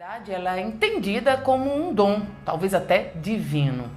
criatividade, ela é entendida como um dom, talvez até divino.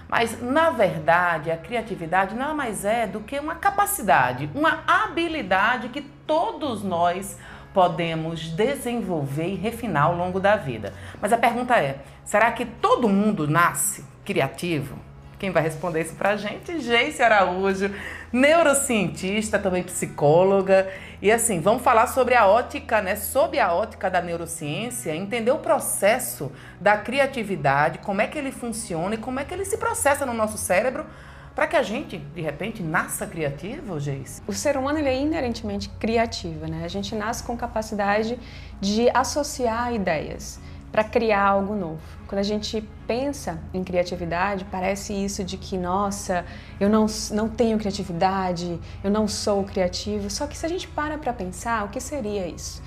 Mas, na verdade, a criatividade nada mais é do que uma capacidade, uma habilidade que todos nós podemos desenvolver e refinar ao longo da vida. Mas a pergunta é, será que todo mundo nasce criativo? Quem vai responder isso pra gente? Geice Araújo, neurocientista, também psicóloga. E assim, vamos falar sobre a ótica, né? Sob a ótica da neurociência, entender o processo da criatividade, como é que ele funciona e como é que ele se processa no nosso cérebro para que a gente, de repente, nasça criativo, Geice? O ser humano ele é inerentemente criativo, né? A gente nasce com capacidade de associar ideias para criar algo novo. Quando a gente pensa em criatividade, parece isso de que, nossa, eu não tenho criatividade, eu não sou criativo. Só que se a gente para pensar, o que seria isso?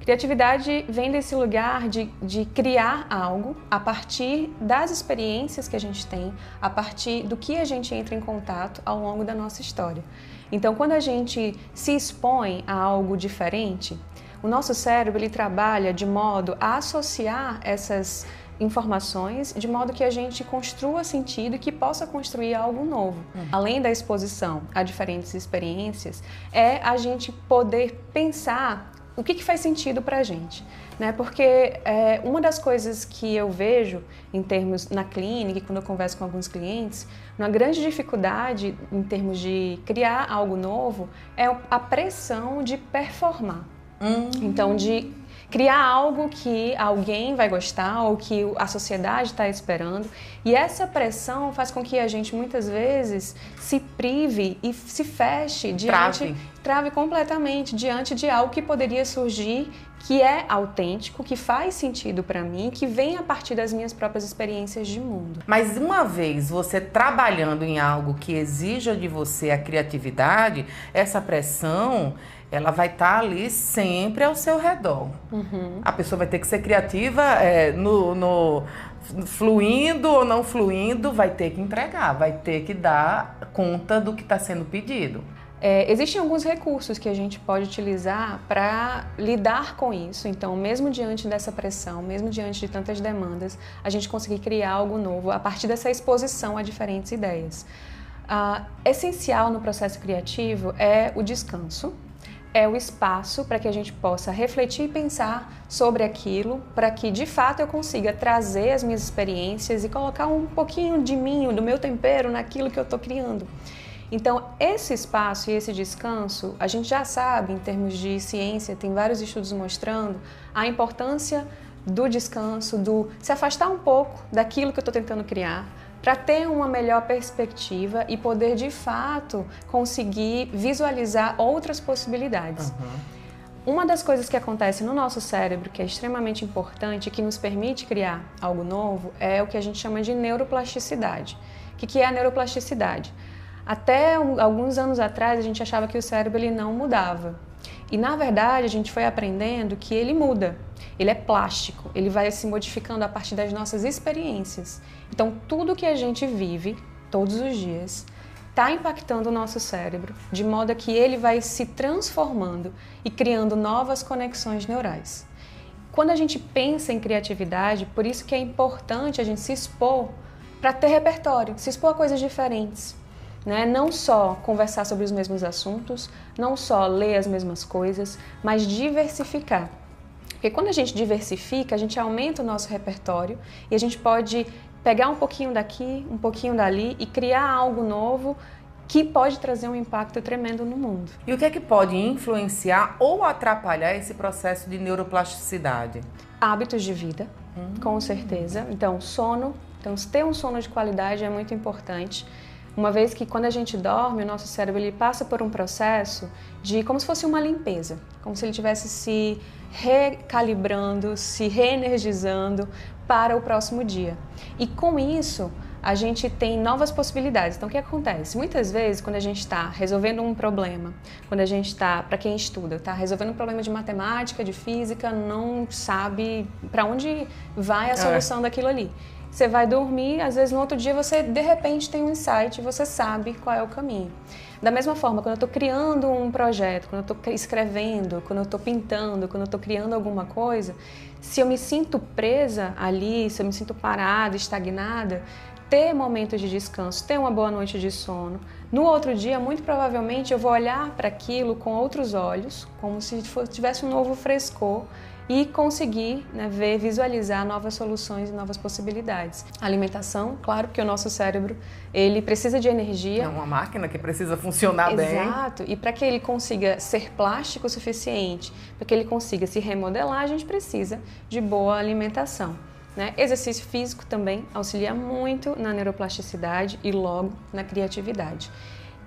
Criatividade vem desse lugar de criar algo a partir das experiências que a gente tem, a partir do que a gente entra em contato ao longo da nossa história. Então, quando a gente se expõe a algo diferente, o nosso cérebro ele trabalha de modo a associar essas informações de modo que a gente construa sentido e que possa construir algo novo. Além da exposição a diferentes experiências, é a gente poder pensar o que faz sentido para a gente, né? Porque uma das coisas que eu vejo em termos na clínica, quando eu converso com alguns clientes, uma grande dificuldade em termos de criar algo novo é a pressão de performar. Então, de criar algo que alguém vai gostar ou que a sociedade está esperando. E essa pressão faz com que a gente, muitas vezes, se prive e se feche trave completamente diante de algo que poderia surgir, que é autêntico, que faz sentido para mim, que vem a partir das minhas próprias experiências de mundo. Mas uma vez você trabalhando em algo que exija de você a criatividade, essa pressão ela vai estar ali sempre ao seu redor. A pessoa vai ter que ser criativa fluindo ou não fluindo, vai ter que entregar, vai ter que dar conta do que está sendo pedido. Existem alguns recursos que a gente pode utilizar para lidar com isso. Então, mesmo diante dessa pressão, mesmo diante de tantas demandas, a gente conseguir criar algo novo a partir dessa exposição a diferentes ideias. Essencial no processo criativo é o descanso. É o espaço para que a gente possa refletir e pensar sobre aquilo, para que de fato eu consiga trazer as minhas experiências e colocar um pouquinho de mim, do meu tempero naquilo que eu estou criando. Então, esse espaço e esse descanso, a gente já sabe, em termos de ciência, tem vários estudos mostrando a importância do descanso, do se afastar um pouco daquilo que eu estou tentando criar, para ter uma melhor perspectiva e poder, de fato, conseguir visualizar outras possibilidades. Uma das coisas que acontece no nosso cérebro, que é extremamente importante e que nos permite criar algo novo, é o que a gente chama de neuroplasticidade. O que é a neuroplasticidade? Até alguns anos atrás, a gente achava que o cérebro ele não mudava. E, na verdade, a gente foi aprendendo que ele muda. Ele é plástico, ele vai se modificando a partir das nossas experiências. Então, tudo que a gente vive, todos os dias, está impactando o nosso cérebro, de modo que ele vai se transformando e criando novas conexões neurais. Quando a gente pensa em criatividade, por isso que é importante a gente se expor para ter repertório, se expor a coisas diferentes. Né? Não só conversar sobre os mesmos assuntos, não só ler as mesmas coisas, mas diversificar. Porque quando a gente diversifica, a gente aumenta o nosso repertório e a gente pode pegar um pouquinho daqui, um pouquinho dali e criar algo novo que pode trazer um impacto tremendo no mundo. E o que é que pode influenciar ou atrapalhar esse processo de neuroplasticidade? Hábitos de vida, com certeza. Então, sono. Então, ter um sono de qualidade é muito importante. Uma vez que quando a gente dorme, o nosso cérebro ele passa por um processo de como se fosse uma limpeza, como se ele estivesse se recalibrando, se reenergizando para o próximo dia. E com isso, a gente tem novas possibilidades. Então, o que acontece? Muitas vezes, quando a gente está resolvendo um problema, quando a gente está, para quem estuda, está resolvendo um problema de matemática, de física, não sabe para onde vai a solução daquilo ali. Você vai dormir, às vezes no outro dia você de repente tem um insight e você sabe qual é o caminho. Da mesma forma, quando eu estou criando um projeto, quando eu estou escrevendo, quando eu estou pintando, quando eu estou criando alguma coisa, se eu me sinto presa ali, se eu me sinto parada, estagnada, ter momentos de descanso, ter uma boa noite de sono. No outro dia, muito provavelmente, eu vou olhar para aquilo com outros olhos, como se tivesse um novo frescor, e conseguir, né, ver, visualizar novas soluções e novas possibilidades. A alimentação, claro, porque o nosso cérebro, ele precisa de energia. É uma máquina que precisa funcionar bem. Exato, e para que ele consiga ser plástico o suficiente, para que ele consiga se remodelar, a gente precisa de boa alimentação. Né? Exercício físico também auxilia muito na neuroplasticidade e logo na criatividade.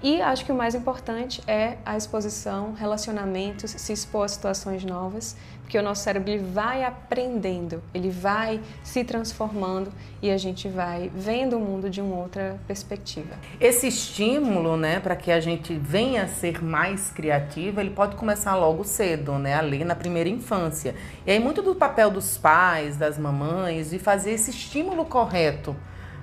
E acho que o mais importante é a exposição, relacionamentos, se expor a situações novas, porque o nosso cérebro ele vai aprendendo, ele vai se transformando e a gente vai vendo o mundo de uma outra perspectiva. Esse estímulo, né, para que a gente venha a ser mais criativa, ele pode começar logo cedo, né, ali na primeira infância. E aí muito do papel dos pais, das mamães, de fazer esse estímulo correto,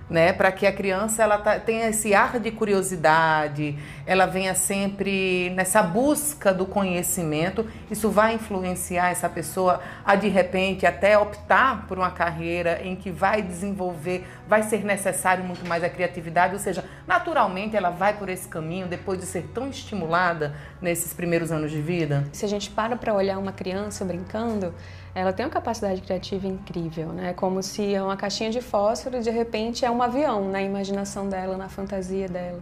né, para que a criança tenha esse ar de curiosidade, ela venha sempre nessa busca do conhecimento. Isso vai influenciar essa pessoa a, de repente, até optar por uma carreira em que vai desenvolver, vai ser necessário muito mais a criatividade, ou seja, naturalmente ela vai por esse caminho depois de ser tão estimulada nesses primeiros anos de vida. Se a gente para olhar uma criança brincando, ela tem uma capacidade criativa incrível, né? É como se uma caixinha de fósforo, de repente, é um avião na imaginação dela, na fantasia dela.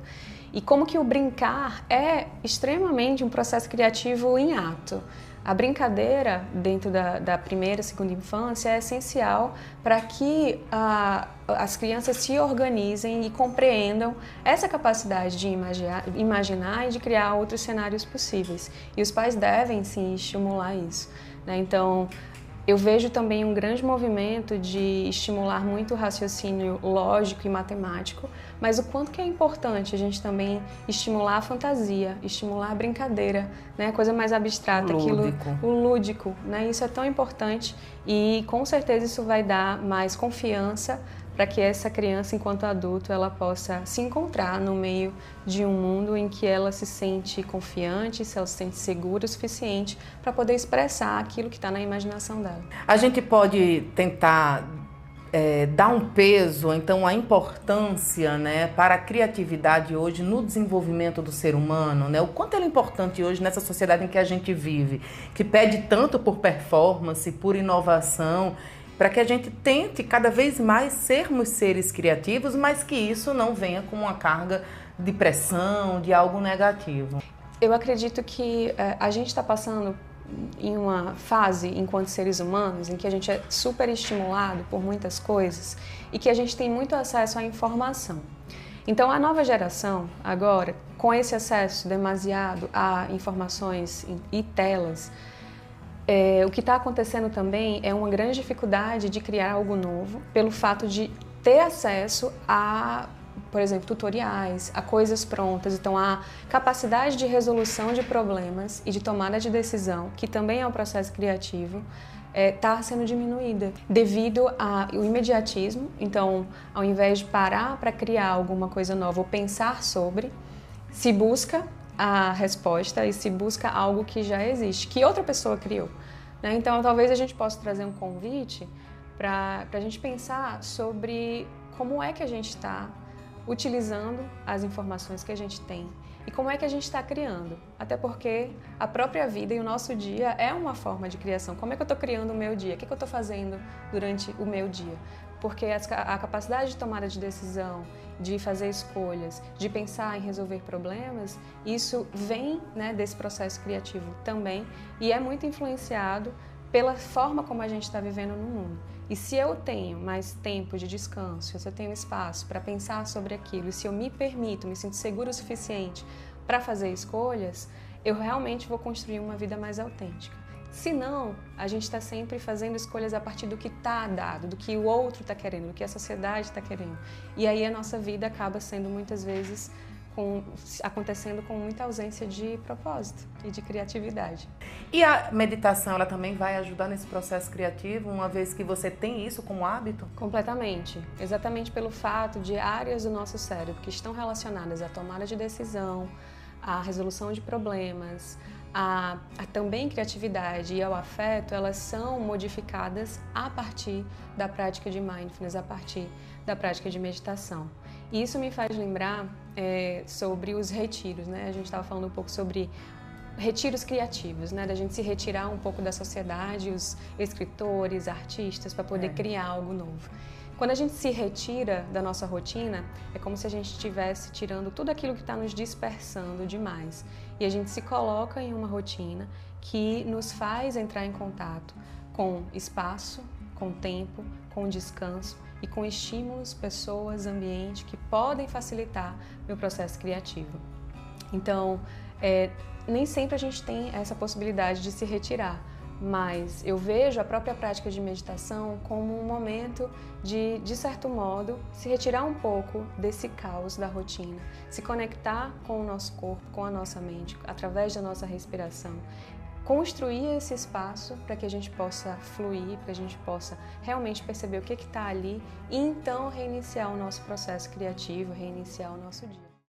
E como que o brincar é extremamente um processo criativo em ato. A brincadeira dentro da primeira, segunda infância é essencial para que as crianças se organizem e compreendam essa capacidade de imaginar e de criar outros cenários possíveis. E os pais devem, sim, estimular isso, né? Então, eu vejo também um grande movimento de estimular muito o raciocínio lógico e matemático, mas o quanto que é importante a gente também estimular a fantasia, estimular a brincadeira, né? Coisa mais abstrata, o lúdico, né? Isso é tão importante e com certeza isso vai dar mais confiança para que essa criança, enquanto adulto, ela possa se encontrar no meio de um mundo em que ela se sente confiante, se ela se sente segura o suficiente para poder expressar aquilo que está na imaginação dela. A gente pode tentar dar um peso, então, a importância, né, para a criatividade hoje no desenvolvimento do ser humano, né? O quanto ela é importante hoje nessa sociedade em que a gente vive, que pede tanto por performance, por inovação, para que a gente tente cada vez mais sermos seres criativos, mas que isso não venha com uma carga de pressão, de algo negativo. Eu acredito que a gente está passando em uma fase, enquanto seres humanos, em que a gente é super estimulado por muitas coisas e que a gente tem muito acesso à informação. Então, a nova geração, agora, com esse acesso demasiado a informações e telas, o que está acontecendo também é uma grande dificuldade de criar algo novo pelo fato de ter acesso a, por exemplo, tutoriais, a coisas prontas. Então, a capacidade de resolução de problemas e de tomada de decisão, que também é um processo criativo, está sendo diminuída devido ao imediatismo. Então, ao invés de parar para criar alguma coisa nova ou pensar sobre, se busca a resposta e se busca algo que já existe, que outra pessoa criou, né? Então, talvez a gente possa trazer um convite para a gente pensar sobre como é que a gente está utilizando as informações que a gente tem e como é que a gente está criando. Até porque a própria vida e o nosso dia é uma forma de criação. Como é que eu estou criando o meu dia? O que eu estou fazendo durante o meu dia? Porque a capacidade de tomada de decisão, de fazer escolhas, de pensar em resolver problemas, isso vem, né, desse processo criativo também e é muito influenciado pela forma como a gente está vivendo no mundo. E se eu tenho mais tempo de descanso, se eu tenho espaço para pensar sobre aquilo, e se eu me permito, me sinto seguro o suficiente para fazer escolhas, eu realmente vou construir uma vida mais autêntica. Se não, a gente está sempre fazendo escolhas a partir do que está dado, do que o outro está querendo, do que a sociedade está querendo. E aí a nossa vida acaba sendo muitas vezes acontecendo com muita ausência de propósito e de criatividade. E a meditação, ela também vai ajudar nesse processo criativo, uma vez que você tem isso como hábito? Completamente. Exatamente pelo fato de áreas do nosso cérebro que estão relacionadas à tomada de decisão, à resolução de problemas, a também criatividade e ao afeto, elas são modificadas a partir da prática de mindfulness, a partir da prática de meditação. E isso me faz lembrar sobre os retiros, né? A gente estava falando um pouco sobre retiros criativos, né? Da gente se retirar um pouco da sociedade, os escritores, artistas, para poder criar algo novo. Quando a gente se retira da nossa rotina, é como se a gente estivesse tirando tudo aquilo que está nos dispersando demais. E a gente se coloca em uma rotina que nos faz entrar em contato com espaço, com tempo, com descanso e com estímulos, pessoas, ambiente que podem facilitar meu processo criativo. Então, nem sempre a gente tem essa possibilidade de se retirar, mas eu vejo a própria prática de meditação como um momento de certo modo, se retirar um pouco desse caos da rotina, se conectar com o nosso corpo, com a nossa mente, através da nossa respiração, construir esse espaço para que a gente possa fluir, para que a gente possa realmente perceber o que está ali e então reiniciar o nosso processo criativo, reiniciar o nosso dia.